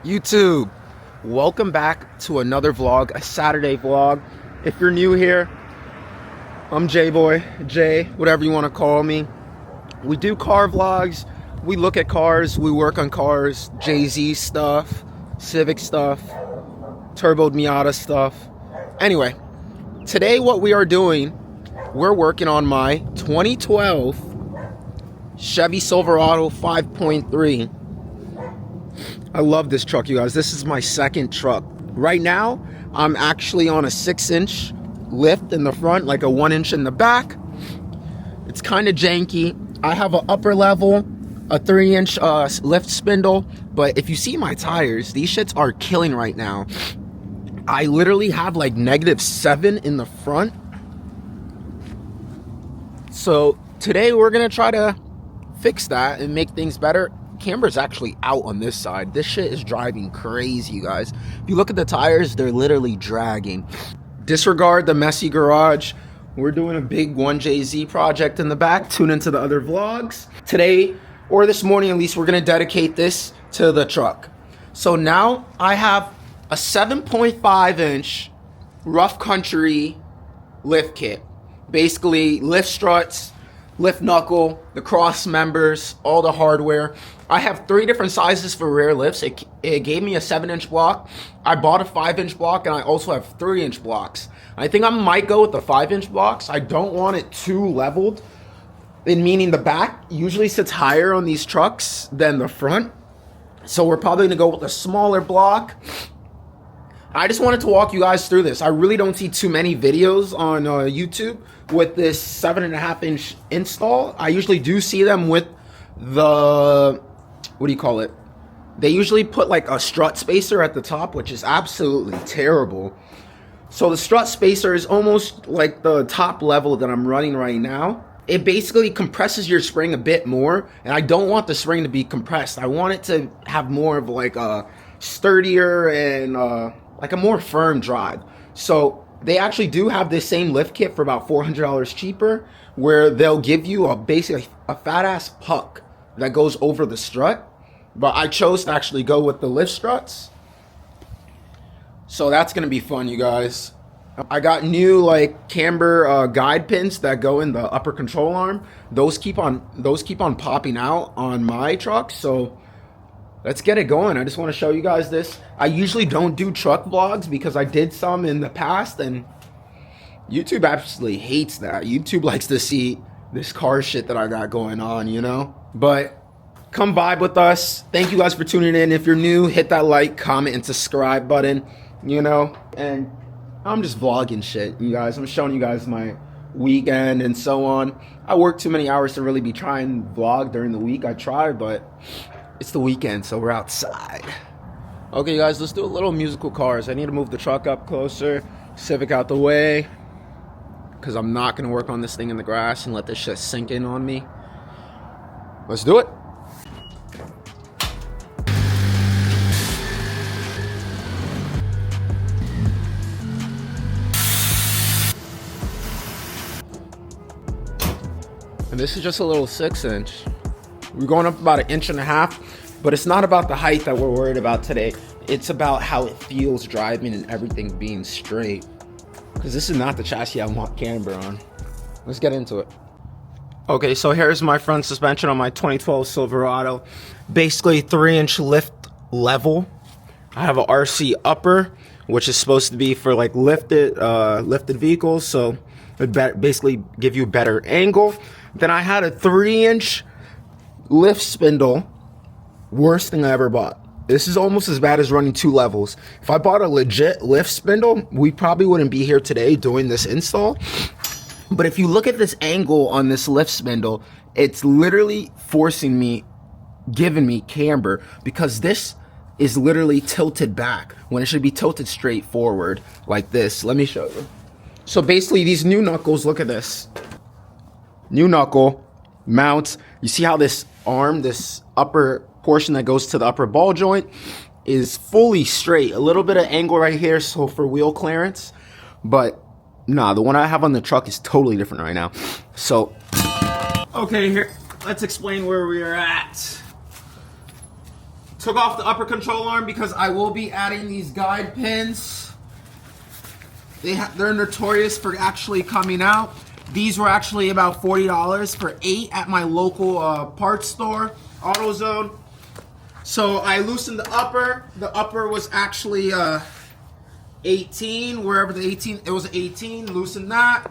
YouTube, welcome back to another vlog, a Saturday vlog. If you're new here, I'm J-Boy, Jay, whatever you want to call me. We do car vlogs, we look at cars, we work on cars, Jay-Z stuff, Civic stuff, turboed Miata stuff. Anyway, today what we are doing, we're working on my 2012 Chevy Silverado 5.3. I love this truck, you guys. This is my second truck. Right now, I'm actually on a 6-inch lift in the front, like a 1-inch in the back. It's kind of janky. I have an upper level, a 3-inch lift spindle, but if you see my tires, these shits are killing right now. I literally have like -7 in the front. So today we're gonna try to fix that and make things better. Camber's actually out on this side. This shit is driving crazy, you guys. If you look at the tires, they're literally dragging. Disregard the messy garage. We're doing a big 1JZ project in the back. Tune into the other vlogs. Today, or this morning at least, we're gonna dedicate this to the truck. So now I have a 7.5-inch rough country lift kit. Basically, lift struts, lift knuckle, the cross members, all the hardware. I have 3 different sizes for rear lifts. It gave me a 7-inch block. I bought a 5-inch block, and I also have 3-inch blocks. I think I might go with the 5-inch blocks. I don't want it too leveled, meaning the back usually sits higher on these trucks than the front. So we're probably gonna go with a smaller block. I just wanted to walk you guys through this. I really don't see too many videos on YouTube with this 7.5-inch install. I usually do see them with the, what do you call it? They usually put like a strut spacer at the top, which is absolutely terrible. So the strut spacer is almost like the top level that I'm running right now. It basically compresses your spring a bit more, and I don't want the spring to be compressed. I want it to have more of like a sturdier and like a more firm drive. So they actually do have this same lift kit for about $400 cheaper, where they'll give you basically a fat ass puck that goes over the strut. But I chose to actually go with the lift struts. So that's gonna be fun, you guys. I got new like camber guide pins that go in the upper control arm. Those keep on popping out on my truck. So let's get it going. I just want to show you guys this. I usually don't do truck vlogs because I did some in the past, and YouTube absolutely hates that. YouTube likes to see this car shit that I got going on, you know? But come vibe with us. Thank you guys for tuning in. If you're new, hit that like, comment, and subscribe button, you know? And I'm just vlogging shit, you guys. I'm showing you guys my weekend and so on. I work too many hours to really be trying to vlog during the week. I try, but it's the weekend, so we're outside. Okay, guys, let's do a little musical cars. I need to move the truck up closer, Civic out the way, because I'm not going to work on this thing in the grass and let this shit sink in on me. Let's do it. And this is just a little 6-inch. We're going up about 1.5 inches, but it's not about the height that we're worried about today. It's about how it feels driving and everything being straight. Because this is not the chassis I want camber on. Let's get into it. Okay, so here's my front suspension on my 2012 Silverado. Basically 3-inch lift level. I have a RC upper, which is supposed to be for like lifted vehicles, so it basically give you a better angle. Then I had a 3-inch lift spindle. Worst thing I ever bought. This is almost as bad as running 2 levels. If I bought a legit lift spindle, we probably wouldn't be here today doing this install. But if you look at this angle on this lift spindle, it's literally forcing me, giving me camber, because this is literally tilted back when it should be tilted straight forward like this. Let me show you. So basically these new knuckles, look at this. New knuckle mounts. You see how this arm, this upper portion that goes to the upper ball joint, is fully straight. A little bit of angle right here, so for wheel clearance. But nah, the one I have on the truck is totally different right now. So, okay, here, let's explain where we are at. Took off the upper control arm because I will be adding these guide pins. They're notorious for actually coming out. These were actually about $40 for 8 at my local parts store, AutoZone. So I loosened the upper. The upper was actually 18, wherever the 18, it was 18, loosened that.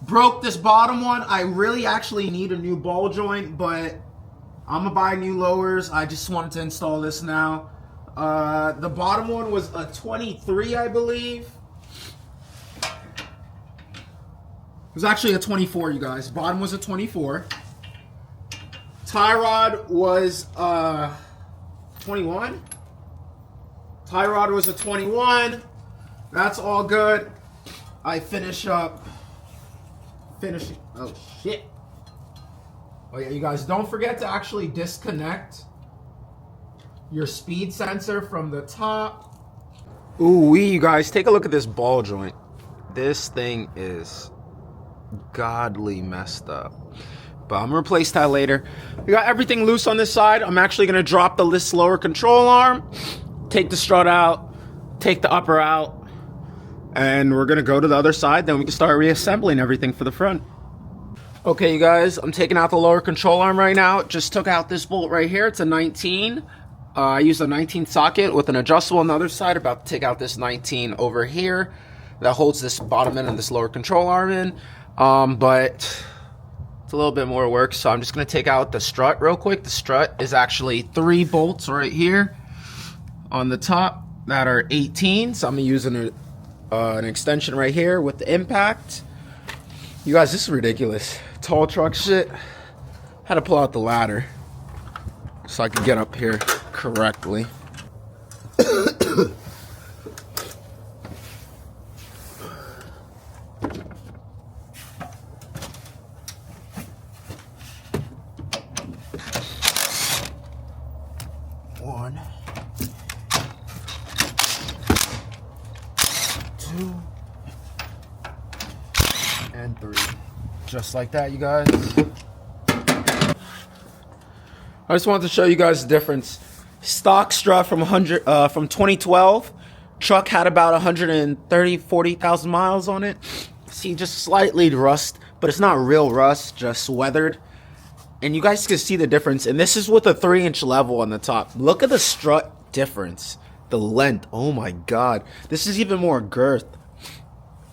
Broke this bottom one. I really actually need a new ball joint, but I'm gonna buy new lowers. I just wanted to install this now. The bottom one was a 23, I believe. It was actually a 24, you guys. Bottom was a 24. Tie rod was 21. Tie rod was a 21. That's all good. I finish up. Finishing. Oh shit. Oh yeah, you guys, don't forget to actually disconnect your speed sensor from the top. Ooh, you guys, take a look at this ball joint. This thing is godly messed up, but I'm gonna replace that later. We got everything loose on this side. I'm actually gonna drop the list lower control arm, take the strut out, take the upper out, and we're gonna go to the other side. Then we can start reassembling everything for the front. Okay, you guys, I'm taking out the lower control arm right now. Just took out this bolt right here. It's a 19. I used a 19 socket with an adjustable on the other side. About to take out this 19 over here that holds this bottom end of this lower control arm in. But it's a little bit more work, so I'm just going to take out the strut real quick. The strut is actually 3 bolts right here on the top that are 18, so I'm using an extension right here with the impact. You guys, this is ridiculous. Tall truck shit. Had to pull out the ladder so I could get up here correctly. One, 2, and 3. Just like that, you guys. I just wanted to show you guys the difference. Stock Strut from 2012. Truck had about 130,000-40,000 miles on it. See, just slightly rust, but it's not real rust, just weathered. And you guys can see the difference. And this is with a 3-inch level on the top. Look at the strut difference. The length. Oh my god. This is even more girth.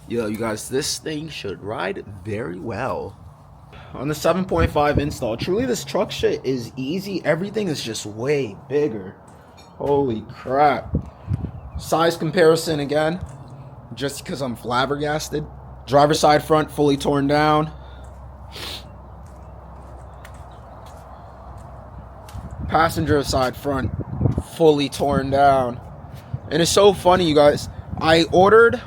Yo, you guys, this thing should ride very well. On the 7.5 install, truly this truck shit is easy. Everything is just way bigger. Holy crap. Size comparison again, just because I'm flabbergasted. Driver side front fully torn down. Passenger side front fully torn down. And it's so funny, you guys. I ordered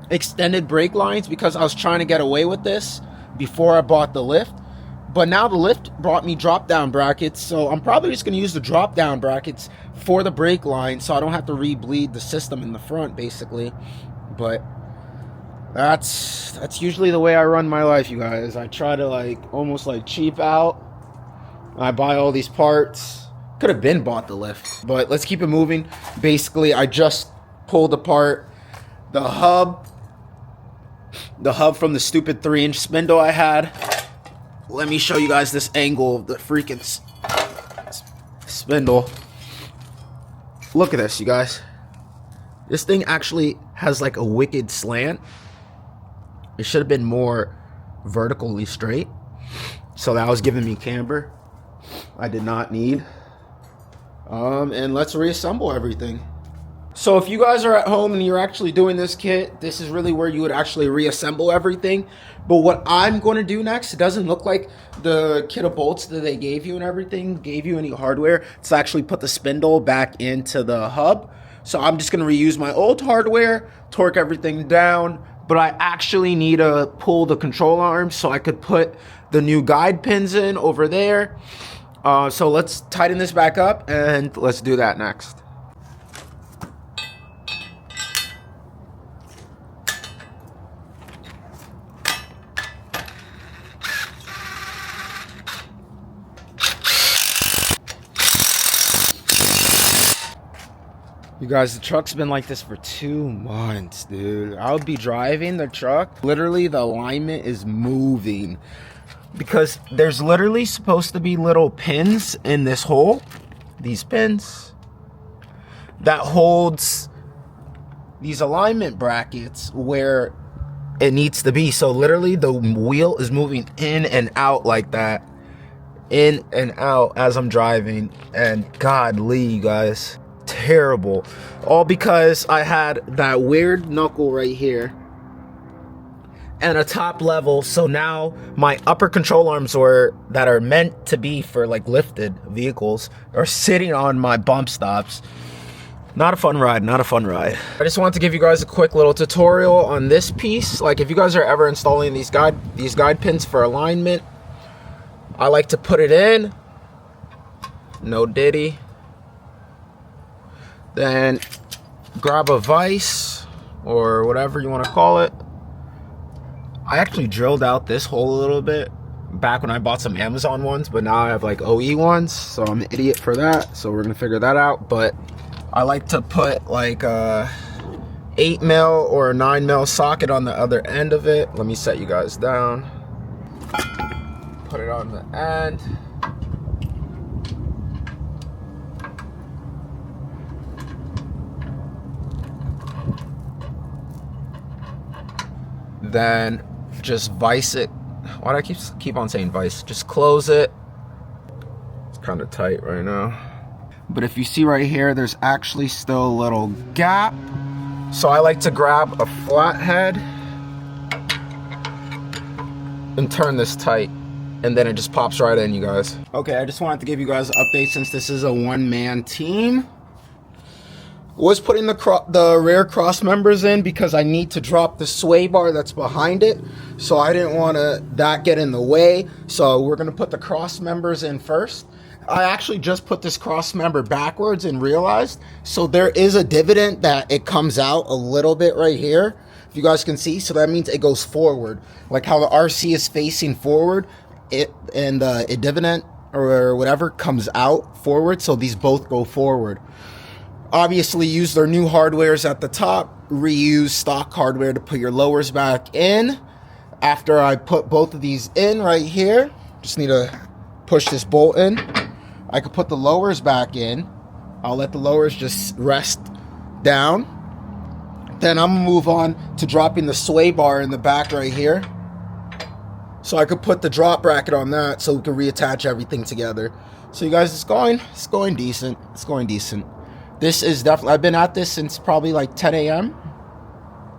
extended brake lines because I was trying to get away with this before I bought the lift, but now the lift brought me drop down brackets, so I'm probably just going to use the drop down brackets for the brake line so I don't have to re-bleed the system in the front, basically. But that's usually the way I run my life, you guys. I try to almost cheap out. I buy all these parts. Could have been bought the lift, but let's keep it moving. Basically, I just pulled apart the hub from the stupid 3-inch spindle I had. Let me show you guys this angle of the freaking spindle. Look at this, you guys. This thing actually has a wicked slant. It should have been more vertically straight, so that was giving me camber I did not need. And let's reassemble everything. So if you guys are at home and you're actually doing this kit, this is really where you would actually reassemble everything. But what I'm going to do next, it doesn't look like the kit of bolts that they gave you and everything, gave you any hardware. It's actually put the spindle back into the hub. So I'm just going to reuse my old hardware, torque everything down. But I actually need to pull the control arm so I could put the new guide pins in over there. So let's tighten this back up and let's do that next. You guys, the truck's been like this for 2 months, dude. I would be driving the truck. Literally, the alignment is moving. Because there's literally supposed to be little pins in this hole. These pins. That holds these alignment brackets where it needs to be. So literally, the wheel is moving in and out like that. In and out as I'm driving. And godly, you guys. Terrible. All because I had that weird knuckle right here and a top level. So now my upper control arms that are meant to be for like lifted vehicles are sitting on my bump stops. Not a fun ride, not a fun ride. I just wanted to give you guys a quick little tutorial on this piece. Like if you guys are ever installing these guide pins for alignment, I like to put it in, no diddy. Then grab a vise or whatever you want to call it. I actually drilled out this hole a little bit back when I bought some Amazon ones, but now I have like OE ones, so I'm an idiot for that. So we're gonna figure that out. But I like to put like a 8 mil or a 9 mil socket on the other end of it. Let me set you guys down. Put it on the end. Then just vise it. Why do I keep on saying vise? Just close it. It's kind of tight right now. But if you see right here, there's actually still a little gap. So I like to grab a flathead and turn this tight. And then it just pops right in, you guys. Okay, I just wanted to give you guys an update since this is a one-man team. Was putting the rear cross members in because I need to drop the sway bar that's behind it. So I didn't want that get in the way. So we're going to put the cross members in first. I actually just put this cross member backwards and realized. So there is a dividend that it comes out a little bit right here. If you guys can see. So that means it goes forward. Like how the RC is facing forward. And the dividend or whatever comes out forward. So these both go forward. Obviously use their new hardwares at the top, reuse stock hardware to put your lowers back in. After I put both of these in right here, just need to push this bolt in. I could put the lowers back in. I'll let the lowers just rest down. Then I'm gonna move on to dropping the sway bar in the back right here. So I could put the drop bracket on that so we can reattach everything together. So you guys, it's going decent. It's going decent. This is definitely, I've been at this since probably like 10 a.m.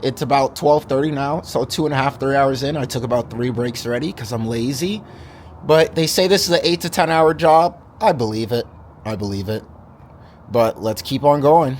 It's about 12:30 now, so 2.5, 3 hours in. I took about 3 breaks already because I'm lazy. But they say this is an 8 to 10 hour job. I believe it. I believe it. But let's keep on going.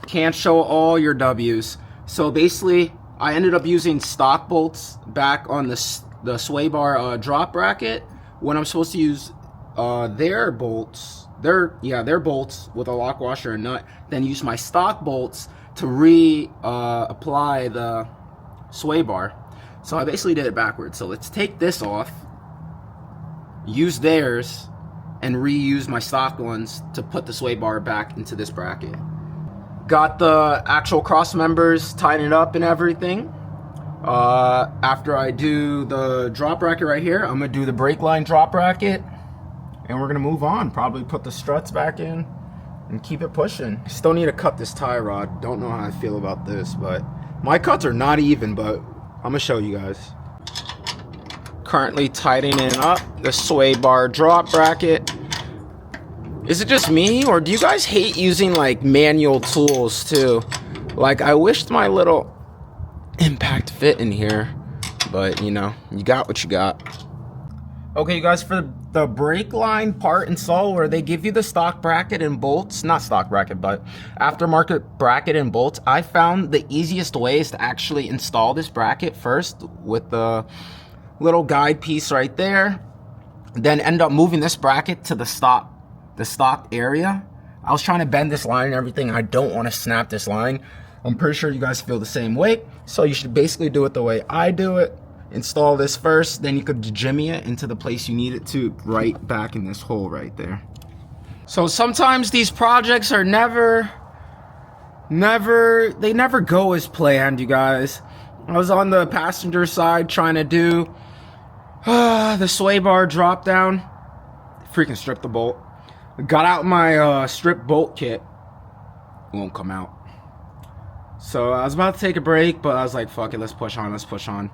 Can't show all your W's. So basically, I ended up using stock bolts back on the sway bar drop bracket when I'm supposed to use their bolts. Their bolts with a lock washer and nut. Then use my stock bolts to apply the sway bar. So I basically did it backwards. So let's take this off, use theirs, and reuse my stock ones to put the sway bar back into this bracket. Got the actual cross members tightened up and everything. After I do the drop bracket right here, I'm gonna do the brake line drop bracket, and we're gonna move on. Probably put the struts back in and keep it pushing. Still need to cut this tie rod. Don't know how I feel about this, but my cuts are not even, but I'm gonna show you guys. Currently tightening up the sway bar drop bracket. Is it just me, or do you guys hate using like manual tools too? Like I wished my little impact fit in here, but you know, you got what you got. Okay, you guys, for the brake line part install where they give you the stock bracket and bolts, not stock bracket, but aftermarket bracket and bolts, I found the easiest way is to actually install this bracket first with the little guide piece right there, then end up moving this bracket to the stock area, I was trying to bend this line and everything. I don't want to snap this line. I'm pretty sure you guys feel the same way. So you should basically do it the way I do it. Install this first, then you could jimmy it into the place you need it to, right back in this hole right there. So sometimes these projects are never go as planned, you guys. I was on the passenger side trying to do the sway bar drop down. Freaking stripped the bolt. Got out my strip bolt kit. Won't come out. So I was about to take a break, but I was like, fuck it, let's push on, let's push on.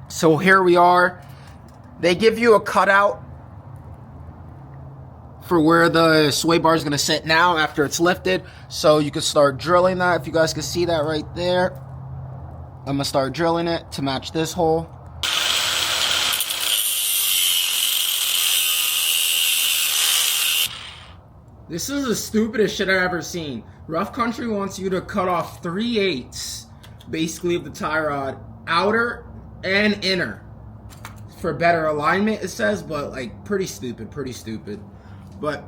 So here we are. They give you a cutout for where the sway bar is going to sit now after it's lifted. So you can start drilling that. If you guys can see that right there. I'm going to start drilling it to match this hole. This is the stupidest shit I've ever seen. Rough Country wants you to cut off 3/8 basically of the tie rod, outer and inner, for better alignment, it says, but like pretty stupid. But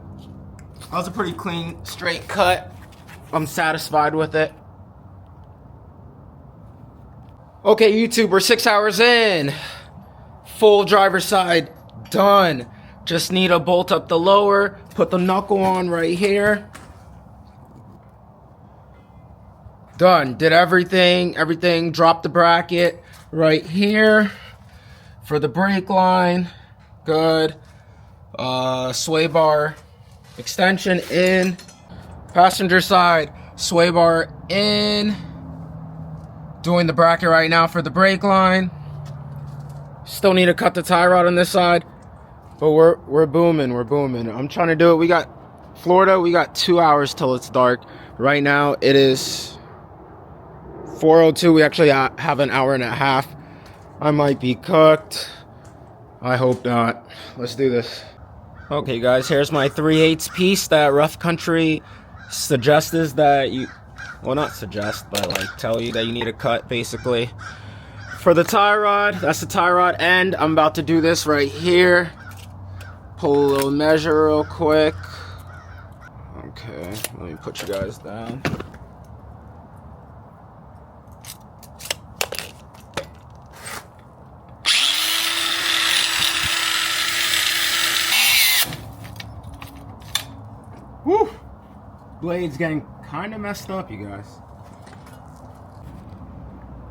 that was a pretty clean, straight cut. I'm satisfied with it. Okay, YouTube, we're 6 hours in. Full driver's side done. Just need to bolt up the lower, put the knuckle on right here. Done. Did everything. Dropped the bracket right here for the brake line. Good. Sway bar extension in. Passenger side, sway bar in. Doing the bracket right now for the brake line. Still need to cut the tie rod on this side. But we're booming. I'm trying to do it. We got Florida. We got 2 hours till it's dark. Right now it is 4:02. We actually have an hour and a half. I might be cooked. I hope not. Let's do this. Okay, guys. Here's my 3/8 piece that Rough Country suggests that you, well, not suggest, but like tell you that you need to cut basically for the tie rod. That's the tie rod end. I'm about to do this right here. Pull a little measure real quick. Okay, let me put you guys down. Woo! Blade's getting kind of messed up, you guys.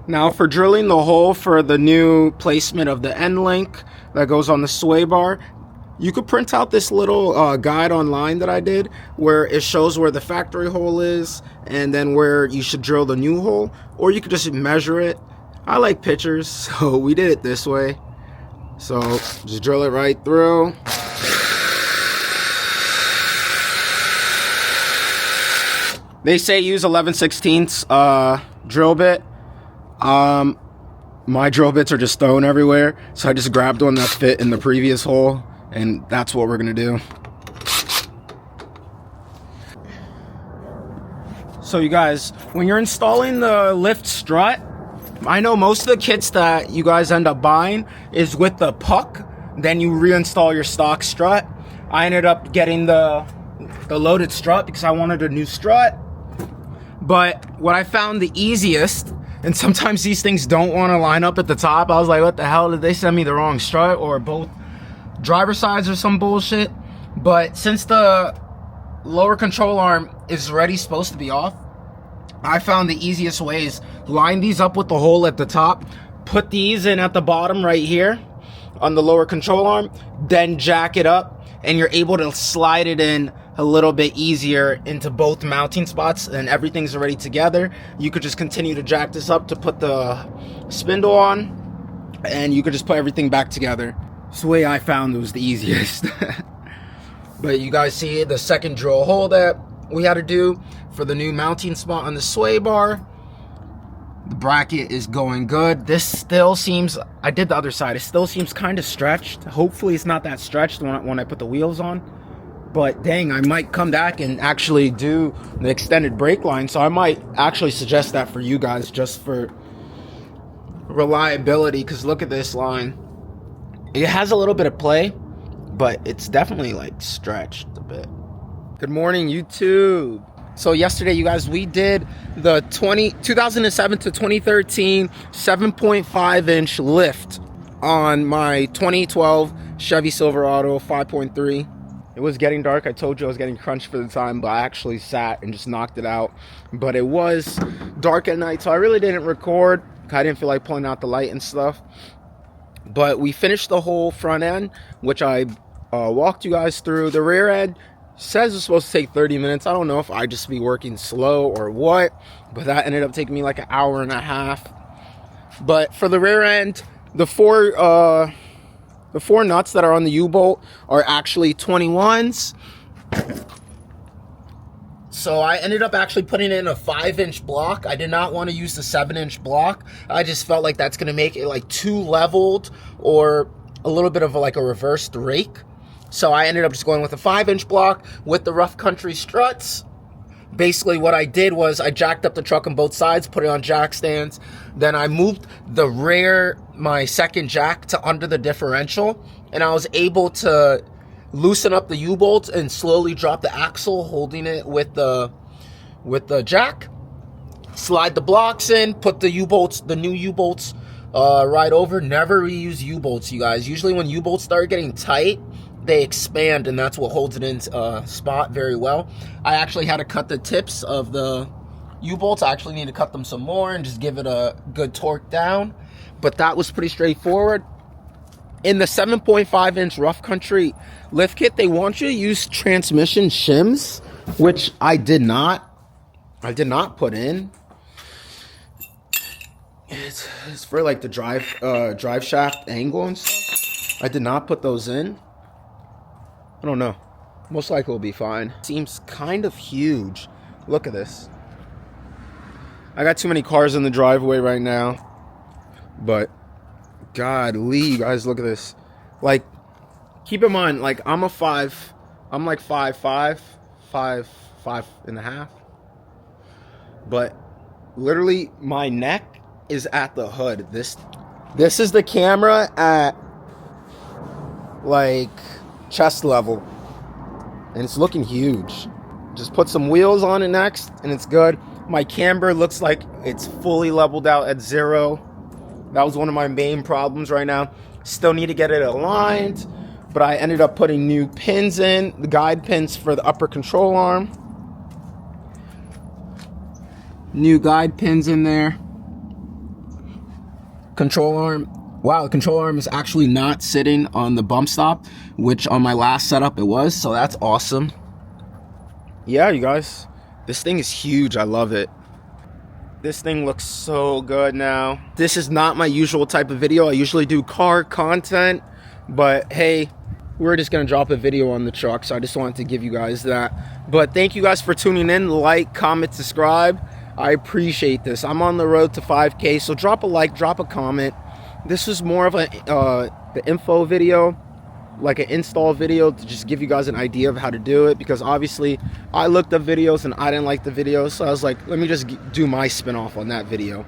Now for drilling the hole for the new placement of the end link that goes on the sway bar, you could print out this little guide online that I did where it shows where the factory hole is and then where you should drill the new hole, or you could just measure it. I like pictures, so we did it this way. So just drill it right through. They say use 11/16 drill bit. My drill bits are just thrown everywhere, so I just grabbed one that fit in the previous hole, and that's what we're gonna do. So you guys, when you're installing the lift strut, I know most of the kits that you guys end up buying is with the puck, then you reinstall your stock strut. I ended up getting the loaded strut because I wanted a new strut. But what I found the easiest, and sometimes these things don't want to line up at the top. I was like, what the hell, did they send me the wrong strut or both driver sides or some bullshit? But since the lower control arm is already supposed to be off, I found the easiest ways. Line these up with the hole at the top, put these in at the bottom right here on the lower control arm, then jack it up, and you're able to slide it in a little bit easier into both mounting spots, and everything's already together. You could just continue to jack this up to put the spindle on, and you could just put everything back together. It's the way I found it was the easiest. But you guys see the second drill hole that we had to do for the new mounting spot on the sway bar. The bracket is going good. This still seems, I did the other side, it still seems kind of stretched. Hopefully it's not that stretched when I put the wheels on. But dang, I might come back and actually do the extended brake line. So I might actually suggest that for you guys just for reliability. Because look at this line. It has a little bit of play, but it's definitely like stretched a bit. Good morning, YouTube. So yesterday, you guys, we did the 2007 to 2013 7.5-inch lift on my 2012 Chevy Silverado 5.3. It was getting dark. I told you I was getting crunched for the time, but I actually sat and just knocked it out. But it was dark at night, so I really didn't record. I didn't feel like pulling out the light and stuff. But we finished the whole front end, which I walked you guys through. The rear end says it's supposed to take 30 minutes. I don't know if I just be working slow or what, but that ended up taking me like an hour and a half. But for the rear end, the four nuts that are on the U-bolt are actually 21s. So I ended up actually putting in a 5-inch block. I did not want to use the 7-inch block. I just felt like that's going to make it like too leveled or a little bit of like a reversed rake. So I ended up just going with a 5-inch block with the rough country struts. Basically what I did was I jacked up the truck on both sides, put it on jack stands. Then I moved the rear, my second jack, to under the differential. And I was able to loosen up the U-bolts and slowly drop the axle, holding it with the jack. Slide the blocks in, put the U-bolts, the new U-bolts right over. Never reuse U-bolts, you guys. Usually when U-bolts start getting tight, they expand, and that's what holds it in spot very well. I actually had to cut the tips of the U-bolts. I actually need to cut them some more and just give it a good torque down. But that was pretty straightforward. In the 7.5-inch rough country lift kit, they want you to use transmission shims, which I did not put in. It's for like the drive shaft angle and stuff. I did not put those in. I don't know. Most likely it'll be fine. Seems kind of huge. Look at this. I got too many cars in the driveway right now. But godly, you guys, look at this. Like, keep in mind, like I'm like 5'5", 5'5.5". But literally my neck is at the hood. This is the camera at like chest level, and it's looking huge. Just put some wheels on it next and it's good. My camber looks like it's fully leveled out at 0. That was one of my main problems right now. Still need to get it aligned, but I ended up putting new pins in, the guide pins for the upper control arm. New guide pins in there. Control arm. Wow, the control arm is actually not sitting on the bump stop, which on my last setup it was, so that's awesome. Yeah, you guys, this thing is huge. I love it. This thing looks so good now. This is not my usual type of video. I usually do car content, but hey, we're just gonna drop a video on the truck, so I just wanted to give you guys that. But thank you guys for tuning in. Like, comment, subscribe. I appreciate this. I'm on the road to 5K, so drop a like, drop a comment. This is more of the info video, like an install video, to just give you guys an idea of how to do it, because obviously I looked up videos and I didn't like the videos, so I was like, let me just do my spin off on that video.